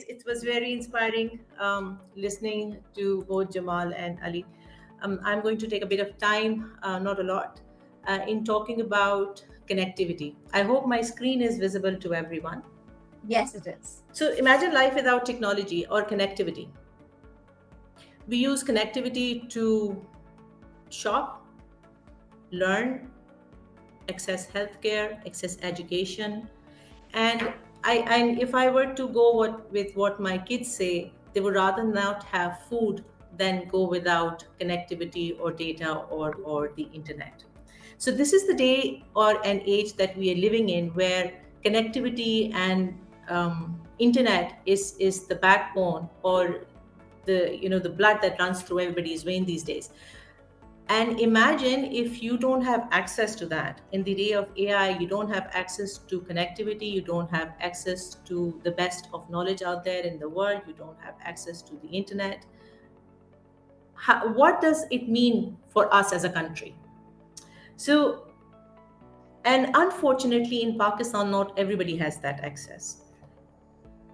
it was very inspiring listening to both Jamal and Ali. I'm going to take a bit of time, not a lot, in talking about connectivity. I hope my screen is visible to everyone. Yes, it is. So imagine life without technology or connectivity. We use connectivity to shop, learn, access healthcare, access education, and and if I were to go with what my kids say, they would rather not have food than go without connectivity or data or the internet. So this is the day or an age that we are living in where connectivity and internet is the backbone or the blood that runs through everybody's vein these days. And imagine if you don't have access to that. In the day of AI, you don't have access to connectivity, you don't have access to the best of knowledge out there in the world, you don't have access to the internet. What does it mean for us as a country? So, and unfortunately, in Pakistan, not everybody has that access.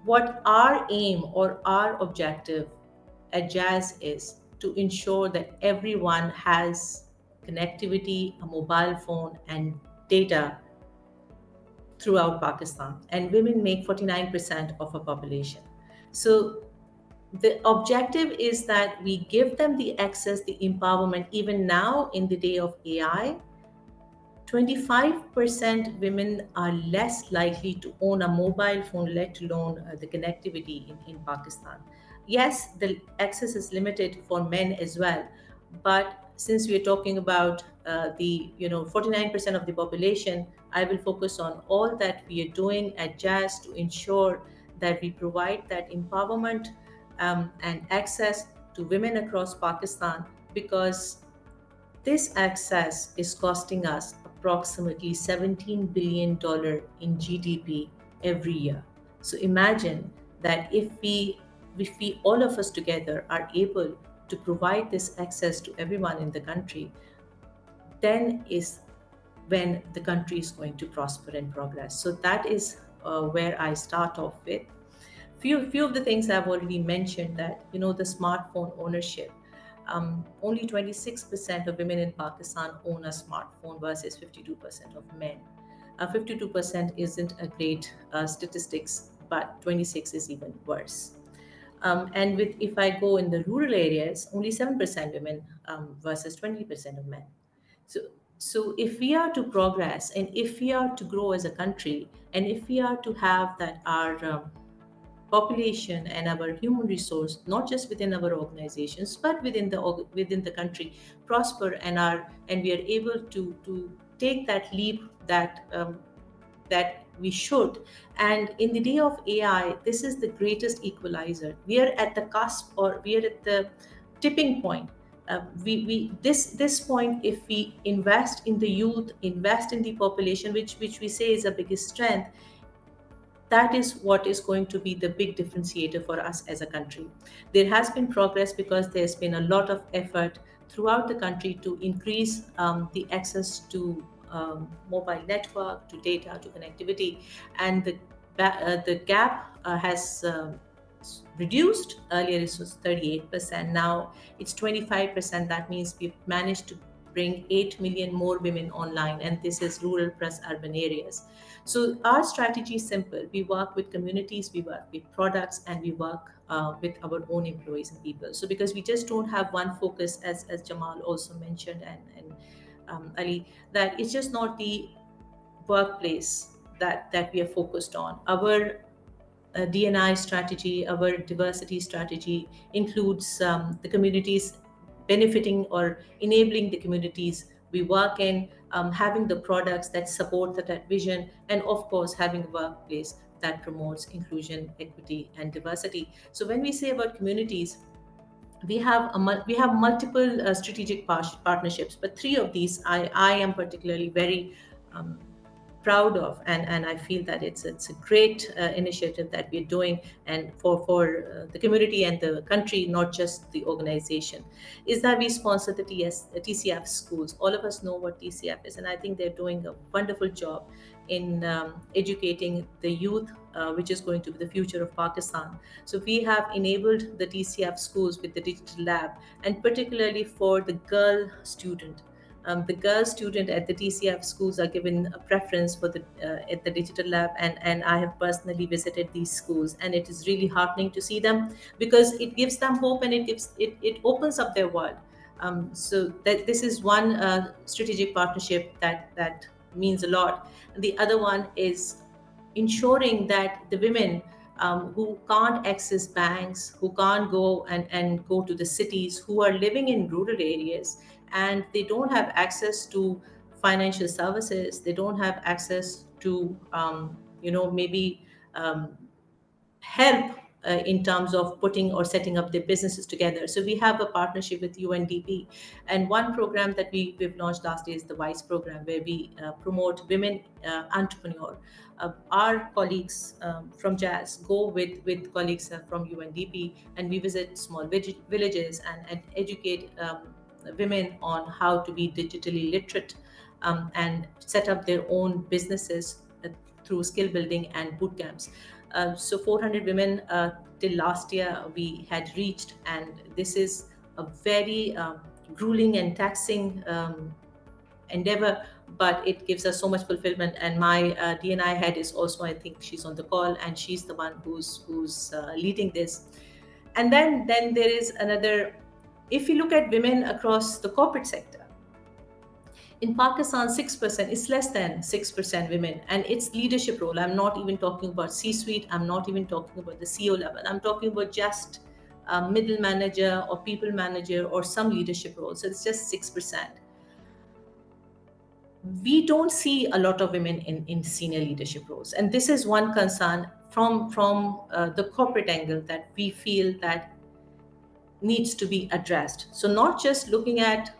What our aim or our objective at Jazz is to ensure that everyone has connectivity, a mobile phone, and data throughout Pakistan. And women make 49% of our population. So the objective is that we give them the access, the empowerment, even now in the day of AI. 25% women are less likely to own a mobile phone, let alone the connectivity in Pakistan. Yes, the access is limited for men as well, but since we are talking about the 49% of the population, I will focus on all that we are doing at Jazz to ensure that we provide that empowerment and access to women across Pakistan, because this access is costing us approximately $17 billion in GDP every year. So imagine that if we all of us together are able to provide this access to everyone in the country, then is when the country is going to prosper and progress. So that is where I start off with. Few of the things I've already mentioned, that the smartphone ownership. Only 26% of women in Pakistan own a smartphone versus 52% of men. 52% isn't a great statistics, but 26 is even worse. And with if I go in the rural areas, only 7% women versus 20% of men. So, so if we are to progress and if we are to grow as a country, and if we are to have that our population and our human resource, not just within our organizations but within the country, prosper and we are able to take that leap that we should. And in the day of AI, this is the greatest equalizer. We are at the cusp, or we are at the tipping point. We this point, if we invest in the youth, invest in the population, which we say is our biggest strength, that is what is going to be the big differentiator for us as a country. There has been progress because there's been a lot of effort throughout the country to increase the access to mobile network, to data, to connectivity, and the gap has reduced. Earlier it was 38%, now it's 25%. That means we've managed to bring 8 million more women online, and this is rural plus urban areas. So our strategy is simple. We work with communities, we work with products, and we work with our own employees and people. So because we just don't have one focus, as Jamal also mentioned, and Ali, that it's just not the workplace that we are focused on. Our DNI strategy, our diversity strategy includes the communities, benefiting or enabling the communities we work in, having the products that support that vision, and of course, having a workplace that promotes inclusion, equity, and diversity. So when we say about communities, we have multiple strategic partnerships, but three of these I am particularly very um, proud of, and I feel that it's a great initiative that we're doing, and for the community and the country, not just the organization, is that we sponsor the TCF schools. All of us know what TCF is, and I think they're doing a wonderful job. in educating the youth, which is going to be the future of Pakistan. So we have enabled the TCF schools with the digital lab, and particularly for the girl student. The girl student at the TCF schools are given a preference for the at the digital lab, and I have personally visited these schools, and it is really heartening to see them, because it gives them hope, and it opens up their world. So that this is one strategic partnership that means a lot. The other one is ensuring that the women who can't access banks, who can't go and go to the cities, who are living in rural areas, and they don't have access to financial services, they don't have access to maybe um, help in terms of putting or setting up their businesses together. So we have a partnership with UNDP, and one program that we've launched last year is the Vice program, where we promote women entrepreneur. Our colleagues from Jazz go with colleagues from UNDP, and we visit small villages and educate women on how to be digitally literate, and set up their own businesses through skill building and boot camps. So 400 women till last year we had reached, and this is a very grueling and taxing endeavor, but it gives us so much fulfillment. And my DNI head is also, I think she's on the call, and she's the one who's leading this. And then there is another. If you look at women across the corporate sector, in Pakistan, 6%, it's less than 6% women, and it's leadership role. I'm not even talking about C-suite. I'm not even talking about the CEO level. I'm talking about just middle manager or people manager or some leadership role. So it's just 6%. We don't see a lot of women in senior leadership roles, and this is one concern from the corporate angle that we feel that needs to be addressed. So not just looking at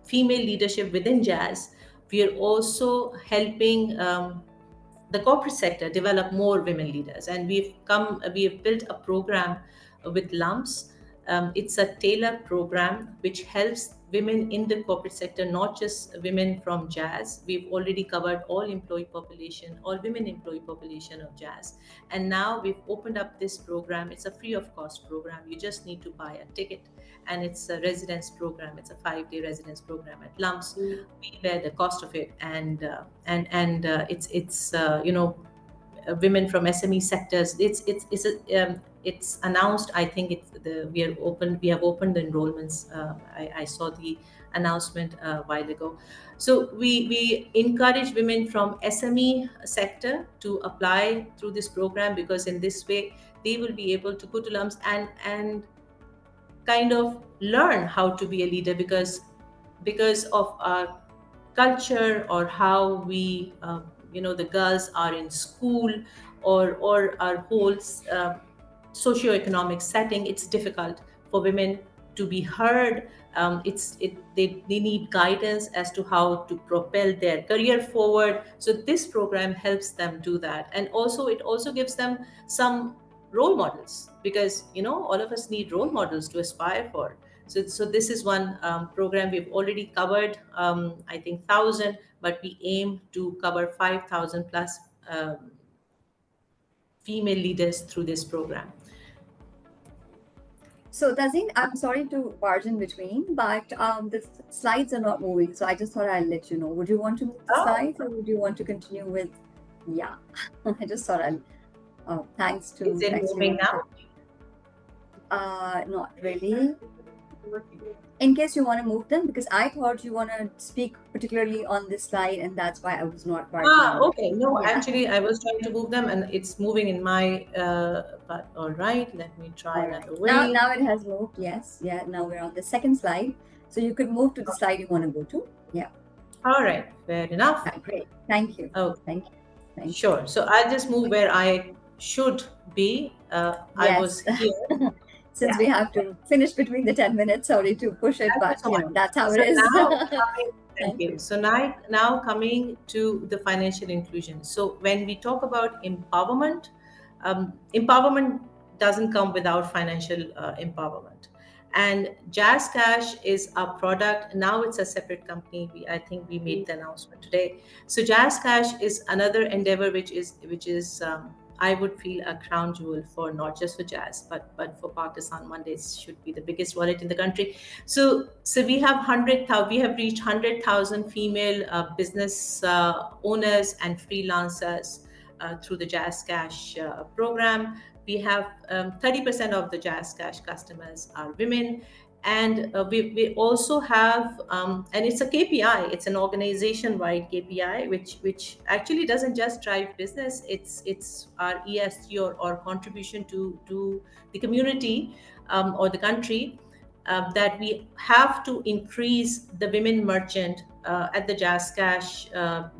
female leadership within Jazz, we are also helping the corporate sector develop more women leaders. And we have built a program with lumps. It's a tailored program which helps women in the corporate sector, not just women from Jazz. We've already covered all employee population, all women employee population of Jazz. And now we've opened up this program. It's a free of cost program. You just need to buy a ticket, and it's a residence program. It's a 5-day residence program at lumps. We bear the cost of it, and women from SME sectors. It's announced. I think we have opened the enrollments. I saw the announcement a while ago. So we encourage women from SME sector to apply through this program, because in this way they will be able to go to lumps and kind of learn how to be a leader, because of our culture, or how we the girls are in school, or our whole socioeconomic setting. It's difficult for women to be heard. They need guidance as to how to propel their career forward. So this program helps them do that, and also it also gives them some role models, because all of us need role models to aspire for. So this is one program we've already covered, I think 1,000, but we aim to cover 5,000 plus female leaders through this program. So Tazeen, I'm sorry to barge in between, but the slides are not moving. So I just thought I'll let you know. Would you want to move the slides, or would you want to continue with? Yeah, I just thought I'll. Thanks to. Is it moving now? Not really. In case you want to move them, because I thought you want to speak particularly on this slide, and that's why I was not barging. Okay. No, actually, I was trying to move them, and it's moving in my. But all right, let me try another way. Now it has moved. Yes, yeah. Now we're on the second slide, so you could move to the slide you want to go to. Yeah. All right. Fair enough. Great. Thank you. Oh, thank you. Sure. So I'll just move where I should be. I was here. Since we have to finish between the 10 minutes, sorry to push it, but that's how it is. Thank you. So now coming to the financial inclusion. So when we talk about empowerment, empowerment doesn't come without financial empowerment. And Jazz Cash is our product. Now it's a separate company. I think we made the announcement today. So Jazz Cash is another endeavor which is I would feel a crown jewel for not just for Jazz, but for Pakistan. Mondays should be the biggest wallet in the country. So we have reached 100,000 female business owners and freelancers through the Jazz Cash program. We have 30% of the Jazz Cash customers are women. And we also have, and it's a KPI, it's an organization wide KPI, which actually doesn't just drive business, it's our ESG or contribution to the community or the country, that we have to increase the women merchant at the Jazz Cash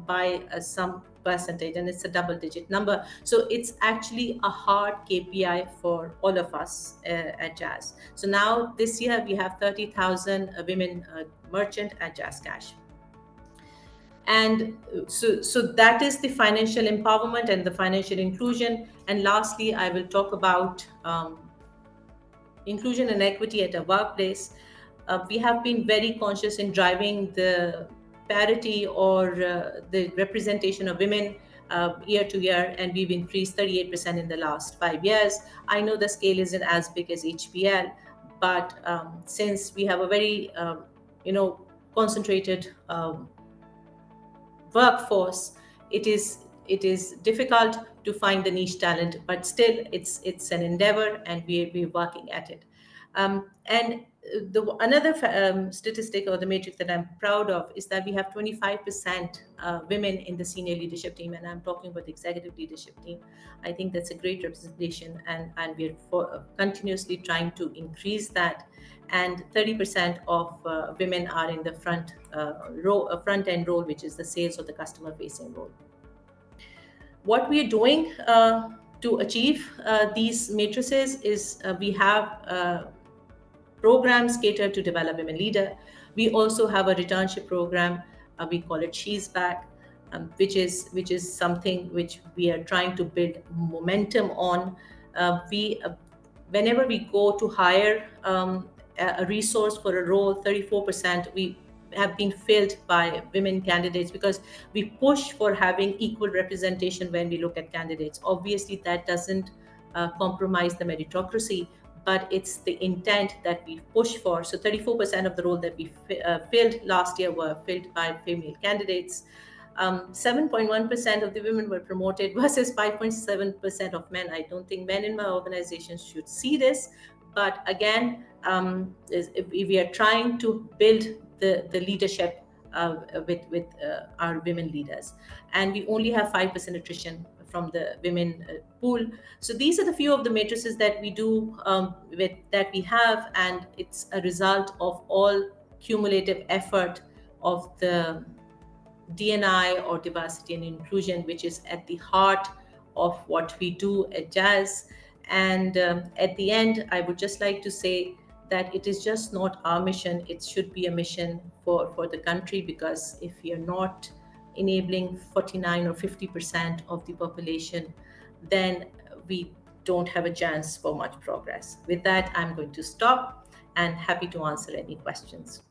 by some percentage, and it's a double digit number. So it's actually a hard KPI for all of us at Jazz. So now this year we have 30,000 women merchant at Jazz Cash. And so that is the financial empowerment and the financial inclusion. And lastly, I will talk about inclusion and equity at a workplace. We have been very conscious in driving the parity or the representation of women year to year, and we've increased 38% in the last 5 years. I know the scale isn't as big as HPL, but since we have a very concentrated workforce, it is difficult to find the niche talent, but still it's an endeavor, and we're working at it. And another statistic or the matrix that I'm proud of is that we have 25% women in the senior leadership team, and I'm talking about the executive leadership team. I think that's a great representation, and we're continuously trying to increase that. And 30% of women are in the front end role, which is the sales or the customer facing role. What we are doing to achieve these matrices is we have programs catered to develop women leader. We also have a returnship program. We call it She's Back, which is something which we are trying to build momentum on. Whenever we go to hire a resource for a role, 34% we have been filled by women candidates, because we push for having equal representation when we look at candidates. Obviously, that doesn't compromise the meritocracy, but it's the intent that we push for. So 34% of the role that we filled last year were filled by female candidates. 7.1% of the women were promoted versus 5.7% of men. I don't think men in my organization should see this, but again, we are trying to build the leadership with our women leaders, and we only have 5% attrition from the women pool. So these are the few of the matrices that we do that we have, and it's a result of all cumulative effort of the DNI or diversity and inclusion, which is at the heart of what we do at Jazz. And at the end, I would just like to say that it is just not our mission. It should be a mission for the country, because if we are not enabling 49 or 50% of the population, then we don't have a chance for much progress. With that, I'm going to stop and happy to answer any questions.